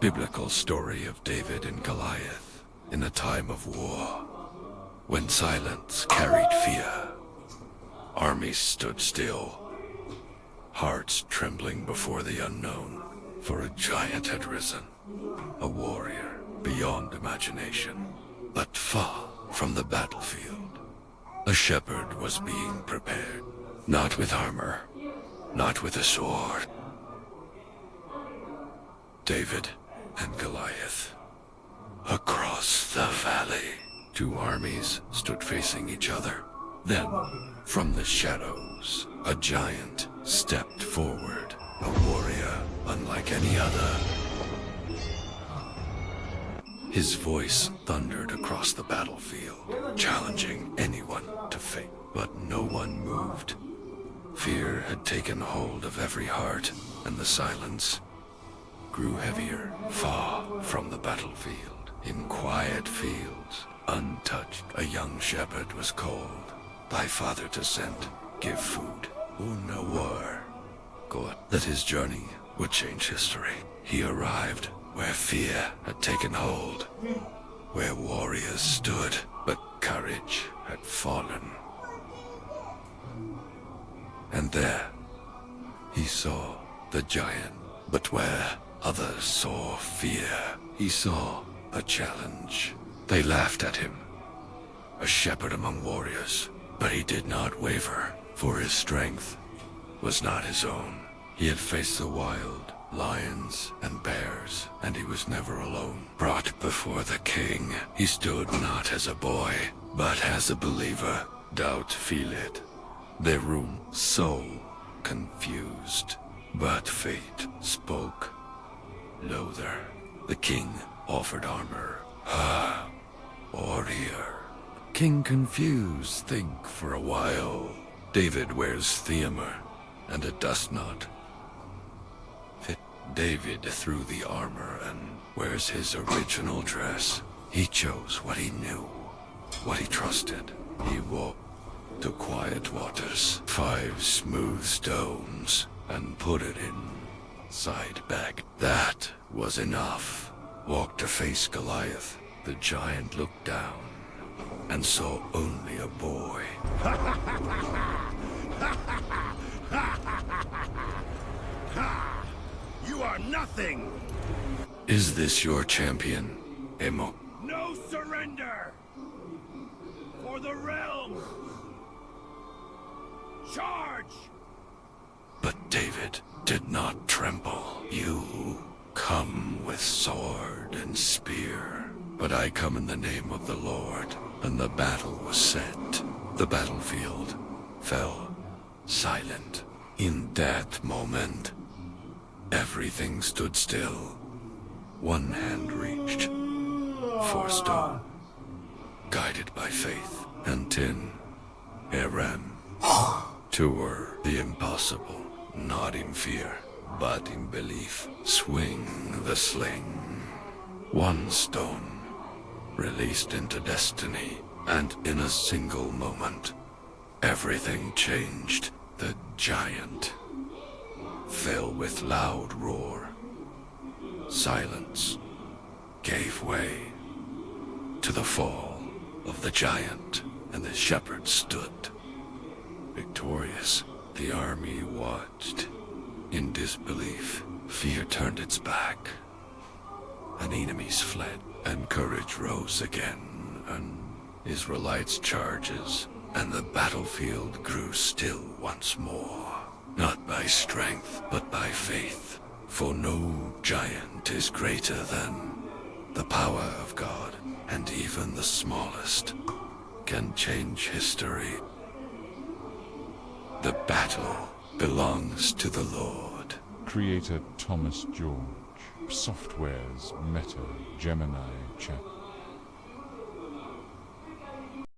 biblical story of David and Goliath in a time of war, when silence carried fear. Armies stood still, hearts trembling before the unknown, for a giant had risen, a warrior beyond imagination. But far from the battlefield, a shepherd was being prepared, not with armor, not with a sword. David and Goliath. Across the valley, two armies stood facing each other. Then, from the shadows, a giant stepped forward, a warrior unlike any other. His voice thundered across the battlefield, challenging anyone to face. But no one moved. Fear had taken hold of every heart, and the silence grew heavier, far from the battlefield. In quiet fields, untouched, a young shepherd was called. Thy father to send, give food, no war. God, that his journey would change history. He arrived where fear had taken hold, where warriors stood, but courage had fallen. And there, he saw the giant, but where others saw fear, he saw a challenge. They laughed at him, a shepherd among warriors, but he did not waver, for his strength was not his own. He had faced the wild, lions and bears, and he was never alone. Brought before the king, he stood not as a boy, but as a believer. Doubt filled their room, soul confused, but fate spoke louder. The king offered armor. Warrior. King confused, think for a while. David wears the armor, and it does not fit. David threw the armor and wears his original dress. He chose what he knew, what he trusted. He walked to quiet waters, 5 smooth stones, and put it inside bag. That was enough. Walked to face Goliath. The giant looked down and saw only a boy. You are nothing! Is this your champion, Emo? No surrender! For the realm! Charge! But David did not tremble. You come with sword and spear, but I come in the name of the Lord. And the battle was set. The battlefield fell silent. In that moment, everything stood still. One hand reached for stone, guided by faith, and 10 ran toward the impossible, not in fear, but in belief. Swing the sling. One stone released into destiny, and in a single moment, everything changed. The giant fell with loud roar. Silence gave way to the fall of the giant, and the shepherd stood victorious. The army watched in disbelief. Fear turned its back, and enemies fled, and courage rose again, and Israelites' charges, and the battlefield grew still once more, not by strength, but by faith. For no giant is greater than the power of God, and even the smallest can change history. The battle belongs to the Lord. Creator Thomas George. Softwares Meta Gemini Chat.